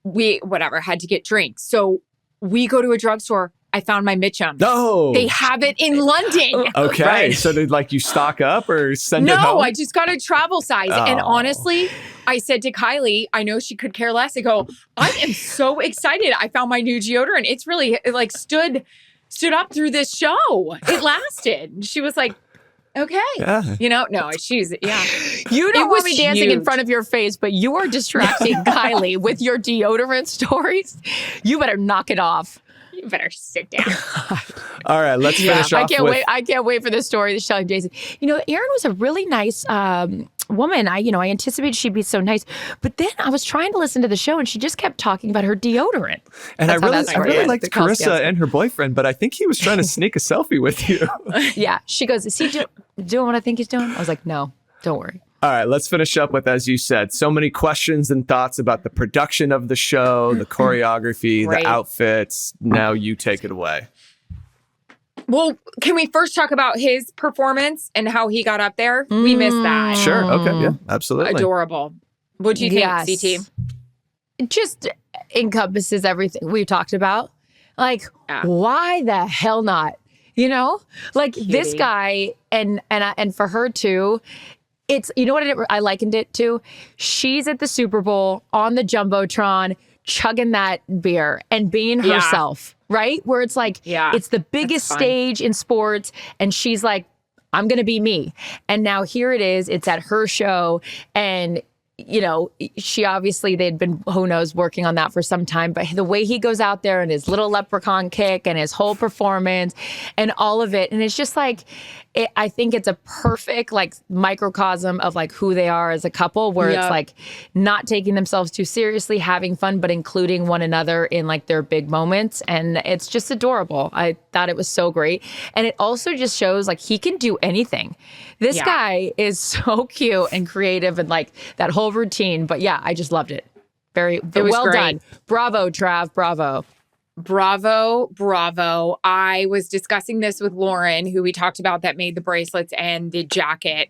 we, had to get drinks. So we go to a drugstore. I found my Mitchum. No. They have it in London. Okay. Right. So did you stock up or send it home? No, I just got a travel size. And Oh. honestly, I said to Kylie, I know she could care less. I go, I am so excited. I found my new deodorant. It's really like stood up through this show. It lasted. And she was like, okay. Yeah. No, she's, yeah. You It don't was want me dancing in huge. front of your face, but you are distracting Kylie with your deodorant stories. You better knock it off. You better sit down. All right, let's finish off I can't wait for this story to tell Jason. Erin was a really nice woman. I anticipated she'd be so nice, but then I was trying to listen to the show, and she just kept talking about her deodorant. And I That's how that really started. liked The Call Charissa Scouts. and her boyfriend, but I think he was trying to sneak a selfie with you. Yeah, she goes, "Is he doing what I think he's doing?" I was like, "No, don't worry." All right, let's finish up with, as you said, so many questions and thoughts about the production of the show, the choreography, Right. the outfits. Now you take it away. Well, can we first talk about his performance and how he got up there? We missed that. Sure. Okay. Yeah, absolutely. Adorable. What do you think, Yes. CT? It just encompasses everything we've talked about. Like, Yeah. why the hell not? This Cutie. guy and for her too. It's what I likened it to. She's at the Super Bowl on the jumbotron, chugging that beer and being Yeah. herself, right? Where it's like, Yeah, it's the biggest fun. stage in sports, and she's like, I'm going to be me. And now here it is. It's at her show, and she obviously, they'd been, who knows, working on that for some time, but the way he goes out there and his little leprechaun kick and his whole performance and all of it. And it's just like, I think it's a perfect microcosm of who they are as a couple, where Yep. it's not taking themselves too seriously, having fun, but including one another in their big moments. And it's just adorable. I thought it was so great. And it also just shows he can do anything. This Yeah. guy is so cute and creative, and that whole routine. But yeah, I just loved it. Very was well great. done. Bravo, Trav. Bravo. Bravo, bravo. I was discussing this with Lauren, who we talked about, that made the bracelets and the jacket.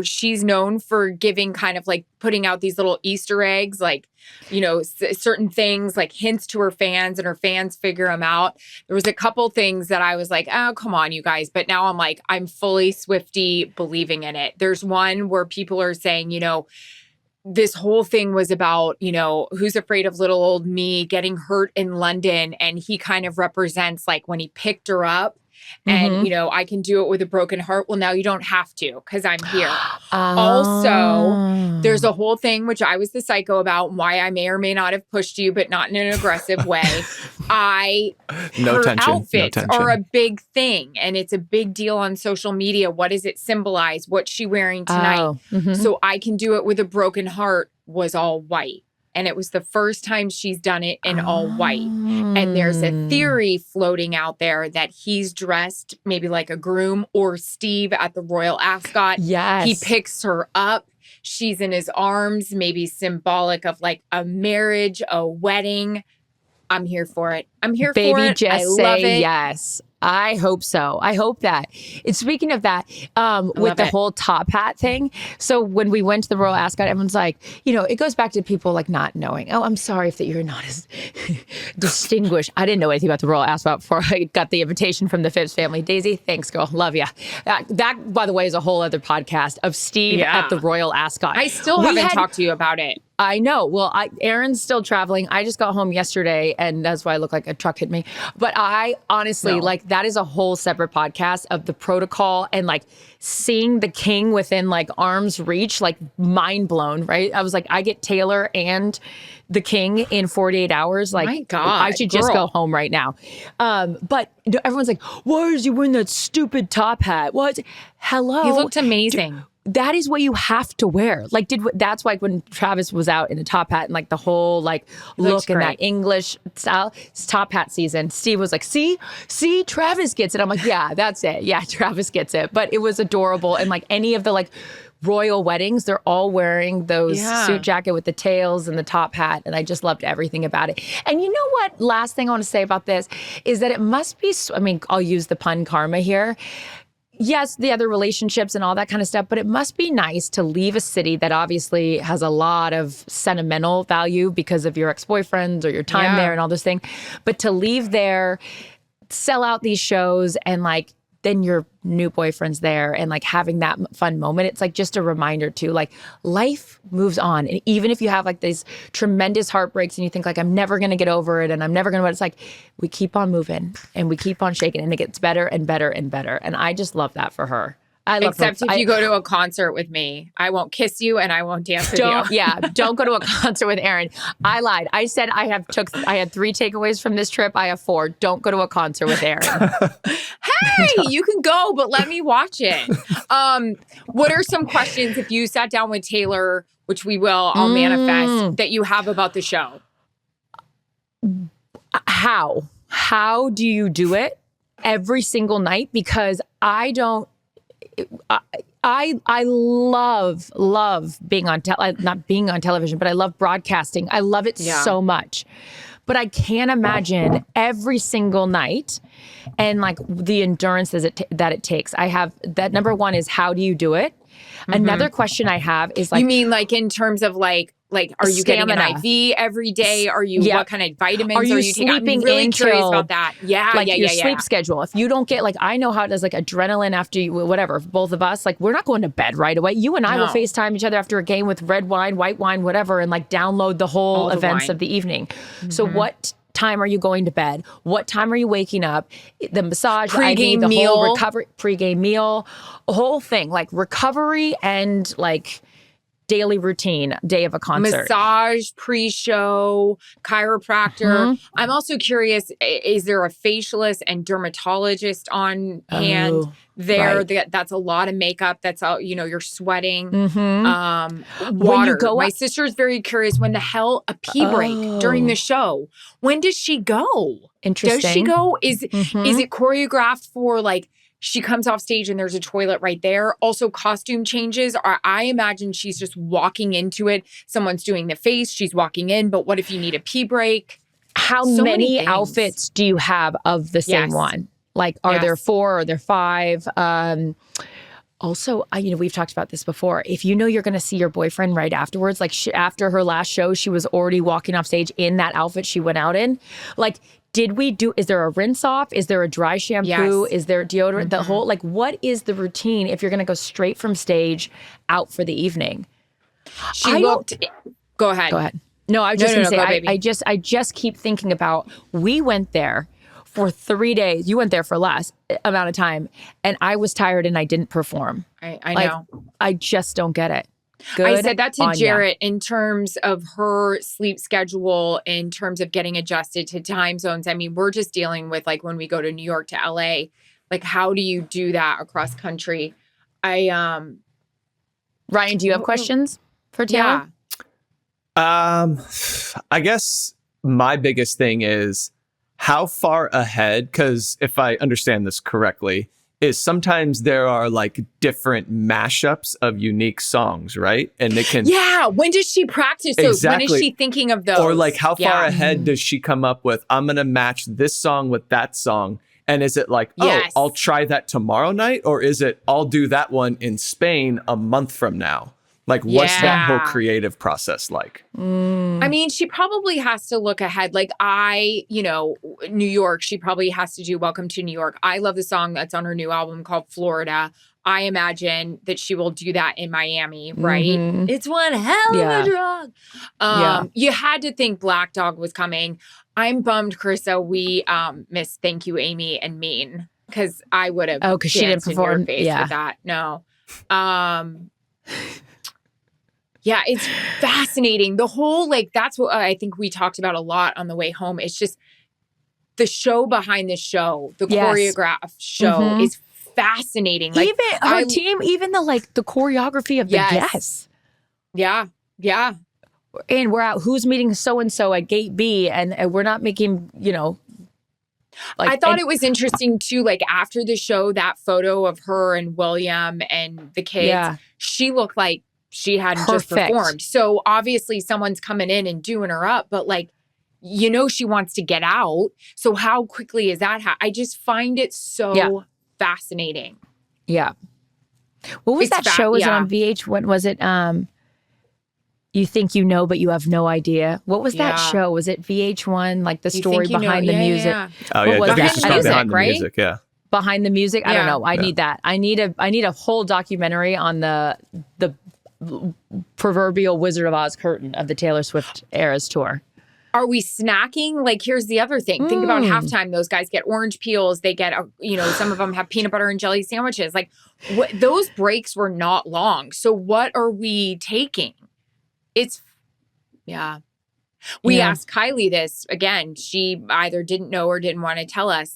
She's known for giving kind of putting out these little Easter eggs, certain things, hints to her fans, and her fans figure them out. There was a couple things that I was like, oh, come on, you guys. But now I'm fully Swiftie believing in it. There's one where people are saying, this whole thing was about, who's afraid of little old me getting hurt in London. And he kind of represents when he picked her up and, I can do it with a broken heart. Well, now you don't have to, because I'm here. Also, there's a whole thing, which I was the psycho about, why I may or may not have pushed you, but not in an aggressive way. No her tension. outfits No tension. are a big thing, and it's a big deal on social media. What does it symbolize? What's she wearing tonight? Oh, mhm. So I can do it with a broken heart was all white. And it was the first time she's done it in all white. And there's a theory floating out there that he's dressed maybe like a groom, or Steve at the Royal Ascot. Yes. He picks her up. She's in his arms, maybe symbolic of like a marriage, a wedding. I'm here for it. I'm here for it. Baby, just I love say it. yes. I hope so. I hope that. And speaking of that, with the whole top hat thing. So when we went to the Royal Ascot, everyone's like, it goes back to people like not knowing. Oh, I'm sorry if that you're not as distinguished. I didn't know anything about the Royal Ascot before I got the invitation from the Phipps family. Daisy, thanks, girl. Love ya. That, by the way, is a whole other podcast of Steve at the Royal Ascot. I still haven't talked to you about it. I know. Well, Erin's still traveling. I just got home yesterday, and that's why I look like a truck hit me. But I honestly, that is a whole separate podcast of the protocol and like seeing the king within like arm's reach, like mind blown, right? I was like, I get Taylor and the king in 48 hours. Like, my God, I should just go home right now. But everyone's like, why is he wearing that stupid top hat? What? Hello. He looked amazing. That is what you have to wear. Like, that's like when Travis was out in a top hat and like the whole like look in that English style. It's top hat season. Steve was like, see, Travis gets it. I'm like, yeah, that's it. Yeah, Travis gets it. But it was adorable. And like any of the like royal weddings, they're all wearing those suit jacket with the tails and the top hat. And I just loved everything about it. And you know what? Last thing I want to say about this is that it must be, I'll use the pun karma here. Yes, the other relationships and all that kind of stuff, but it must be nice to leave a city that obviously has a lot of sentimental value because of your ex-boyfriends or your time there and all those things. But to leave there, sell out these shows, and like then your new boyfriend's there and like having that fun moment. It's like just a reminder too, like life moves on. And even if you have like these tremendous heartbreaks and you think like, I'm never going to get over it and I'm never going to, it's like, we keep on moving and we keep on shaking and it gets better and better and better. And I just love that for her. I love Except her. if you go to a concert with me, I won't kiss you and I won't dance with you. Yeah, don't go to a concert with Erin. I lied. I said I had 3 takeaways from this trip. I have 4. Don't go to a concert with Erin. Hey, you can go, but let me watch it. What are some questions if you sat down with Taylor, which we will, I'll manifest, that you have about the show? How do you do it every single night? Because I don't. I love being on not being on television, but I love broadcasting. I love it so much. But I can't imagine every single night and like the endurance that it takes. I have that. Number one is, how do you do it? Mm-hmm. Another question I have is like, you mean like in terms of like are you stamina. getting an IV every day? Are you what kind of vitamins are you taking? Sleeping? I'm really curious about that. Your sleep schedule. If you don't get like, I know how it does, like adrenaline after you, whatever, both of us, like we're not going to bed right away. You and I will FaceTime each other after a game with red wine, white wine, whatever, and like download the whole events of the evening. Mm-hmm. So what time are you going to bed? What time are you waking up? The massage, pregame meal, whole recovery, pregame meal, a whole thing, like recovery and like daily routine, day of a concert. Massage, pre-show, chiropractor. Mm-hmm. I'm also curious, is there a facialist and dermatologist on hand there? Right. That's a lot of makeup. That's all, you're sweating. Mm-hmm. Water. My sister's very curious, when the hell a pee break during the show? When does she go? Interesting. Does she go? Is it choreographed for like, she comes off stage and there's a toilet right there? Also, costume changes. I imagine she's just walking into it. Someone's doing the face. She's walking in. But what if you need a pee break? How many outfits do you have of the same one? Like, are there 4? Are there 5? Also, we've talked about this before. If you know you're going to see your boyfriend right afterwards, like after her last show, she was already walking off stage in that outfit she went out in. Like, is there a rinse off? Is there a dry shampoo? Yes. Is there deodorant? Mm-hmm. The whole, like, what is the routine if you're going to go straight from stage out for the evening? Go ahead. Go ahead. No, I was just going to say, I just keep thinking about, we went there for 3 days. You went there for less amount of time. And I was tired and I didn't perform. I know. I just don't get it. I said that to Jarrett in terms of her sleep schedule, in terms of getting adjusted to time zones. I mean, we're just dealing with like when we go to New York to LA, like how do you do that across country? Ryan, do you have questions for Taylor? I guess my biggest thing is how far ahead, because if I understand this correctly, is sometimes there are like different mashups of unique songs, right? And it can... Yeah, when does she practice those? Exactly. When is she thinking of those? Or like how far ahead does she come up with, I'm going to match this song with that song? And is it like, I'll try that tomorrow night? Or is it, I'll do that one in Spain a month from now? Like, what's that whole creative process like? I mean, she probably has to look ahead. Like New York, she probably has to do Welcome to New York. I love the song that's on her new album called Florida. I imagine that she will do that in Miami, right? Mm-hmm. It's one hell of a drug. You had to think Black Dog was coming. I'm bummed, Charissa, we missed Thank You, Amy, and Mean, because I would have because she didn't perform with that. No. Yeah, it's fascinating. The whole, that's what I think we talked about a lot on the way home. It's just the show behind the show, the choreographed show is fascinating. Like, even her team, even the choreography of the guests. Yeah. Yeah. And we're out, who's meeting so-and-so at gate B, and we're not making, I thought it was interesting too, after the show, that photo of her and William and the kids, she looked like she hadn't just performed. So obviously someone's coming in and doing her up, but she wants to get out. So how quickly is that? I just find it so fascinating. Yeah. What was that show? Was it on VH? What was it? You think you know, but you have no idea. What was that show? Was it VH1? Like the story behind the music? Yeah. Oh yeah, behind the music. Yeah. Behind the music. I don't know. I need that. I need a whole documentary on the proverbial Wizard of Oz curtain of the Taylor Swift Eras tour. Are we snacking? Here's the other thing. Think about halftime. Those guys get orange peels. They get, some of them have peanut butter and jelly sandwiches. Those breaks were not long. So what are we taking? We asked Kylie this again. She either didn't know or didn't want to tell us.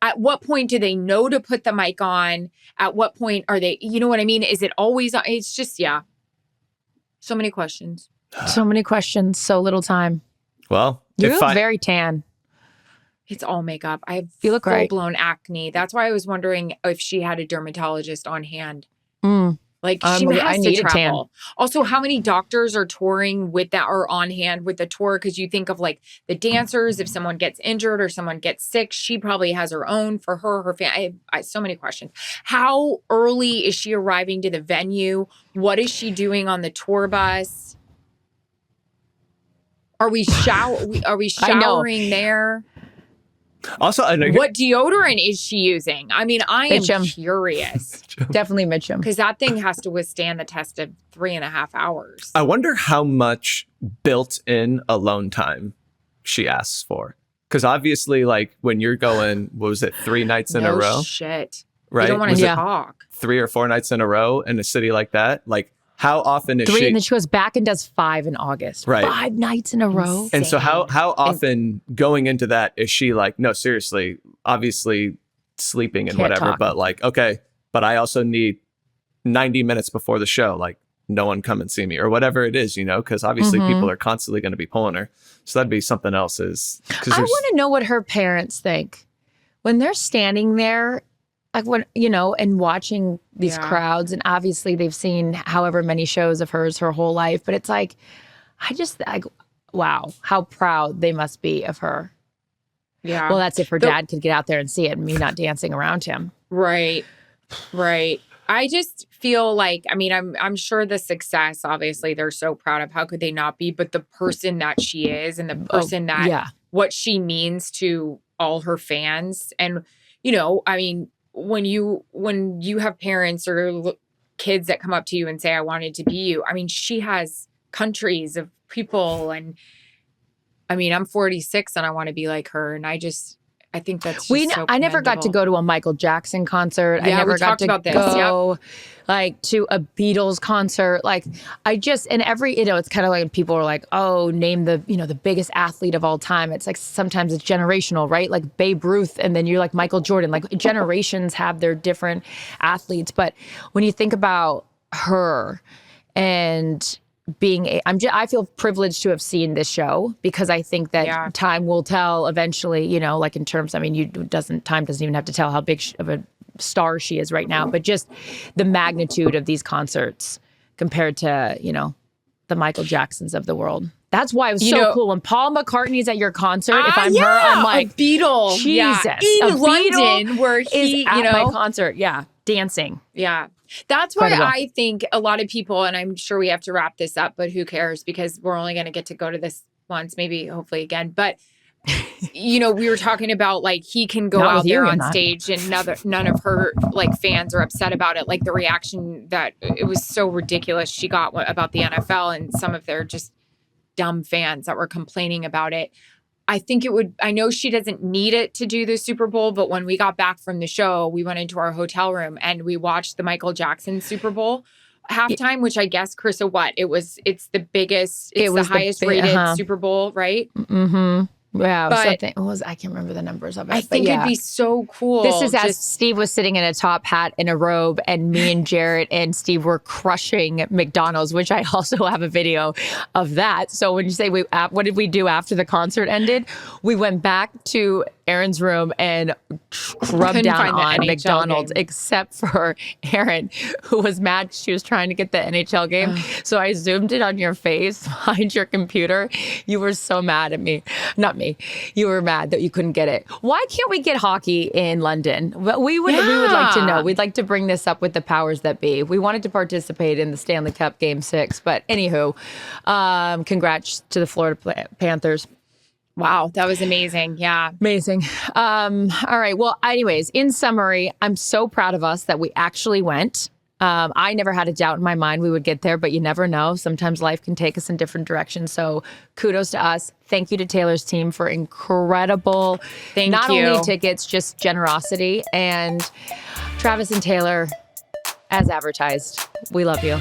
At what point do they know to put the mic on? At what point are they, you know what I mean? Is it always, it's just, so many questions. So many questions, so little time. Well, you look very tan. It's all makeup. I have you look full-blown acne. That's why I was wondering if she had a dermatologist on hand. She has to travel. Also, how many doctors are touring with that or on hand with the tour? Because you think of the dancers, if someone gets injured or someone gets sick, she probably has her own for her family. I so many questions. How early is she arriving to the venue? What is she doing on the tour bus? Are we showering there? Also, what deodorant is she using? I mean, I am curious. Definitely Mitchum. Because that thing has to withstand the test of 3.5 hours. I wonder how much built-in alone time she asks for. Because obviously, when you're going, what was it, 3 nights in a row? Shit. Right? You don't want to talk. 3 or 4 nights in a row in a city like that? How often is 3, she... and then she goes back and does 5 in August. Right. 5 nights in a row. Insane. And so how often going into that is she no, seriously, obviously sleeping and whatever, talk. But okay, but I also need 90 minutes before the show, no one come and see me or whatever it is, because obviously people are constantly going to be pulling her. So that'd be something else I want to know what her parents think when they're standing there. When, and watching these crowds, and obviously they've seen however many shows of hers her whole life, but it's wow, how proud they must be of her. Yeah. Well, that's if her dad could get out there and see it and me not dancing around him. Right. Right. I just feel I'm sure the success, obviously they're so proud of, how could they not be, but the person that she is and the person what she means to all her fans. And, when you have parents or kids that come up to you and say, I wanted to be you. She has countries of people. And I'm 46 and I want to be like her. And I think that's just I never got to go to a Michael Jackson concert. Yeah, I never got to about this. go to a Beatles concert. And every, it's kind of like people are like, oh, name the, the biggest athlete of all time. It's sometimes it's generational, right? Like Babe Ruth. And then you're like Michael Jordan, generations have their different athletes. But when you think about her and I feel privileged to have seen this show because I think that time will tell eventually, you know, like in terms, I mean, time doesn't even have to tell how big of a star she is right now, but just the magnitude of these concerts compared to, you know, the Michael Jacksons of the world. That's why it was so cool. When Paul McCartney's at your concert, if I'm her, I'm like, a Beatle. Jesus. In London, where he, is at my concert. Yeah. Dancing. Yeah. That's why I think a lot of people, and I'm sure we have to wrap this up, but who cares? Because we're only going to get to go to this once, maybe, hopefully again. But, you know, we were talking about like he can go out there on stage and none of her like fans are upset about it. Like the reaction that it was so ridiculous she got about the NFL and some of their just dumb fans that were complaining about it. I think I know she doesn't need it to do the Super Bowl, but when we got back from the show, we went into our hotel room and we watched the Michael Jackson Super Bowl halftime, which I guess, Charissa, it's the biggest, it's the highest rated Super Bowl, right? Mm-hmm. Yeah, I can't remember the numbers of it. I think it'd be so cool. This is as Steve was sitting in a top hat and a robe, and me and Jarrett and Steve were crushing McDonald's, which I also have a video of that. So when you say what did we do after the concert ended? We went back to Erin's room and rubbed down on McDonald's, except for Erin, who was mad. She was trying to get the NHL game. So I zoomed it on your face behind your computer. You were so mad at me. Not me. You were mad that you couldn't get it. Why can't we get hockey in London? We would like to know. We'd like to bring this up with the powers that be. We wanted to participate in the Stanley Cup Game 6, but anywho, congrats to the Florida Panthers. Wow, that was amazing. Yeah. Amazing. All right. Well, anyways, in summary, I'm so proud of us that we actually went. I never had a doubt in my mind we would get there, but you never know. Sometimes life can take us in different directions. So kudos to us. Thank you to Taylor's team for incredible, not only tickets, just generosity. And Travis and Taylor, as advertised, we love you.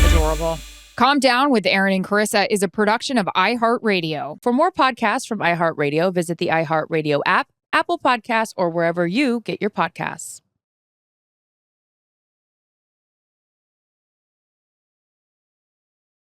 Adorable. Calm Down with Erin and Charissa is a production of iHeartRadio. For more podcasts from iHeartRadio, visit the iHeartRadio app, Apple Podcasts, or wherever you get your podcasts.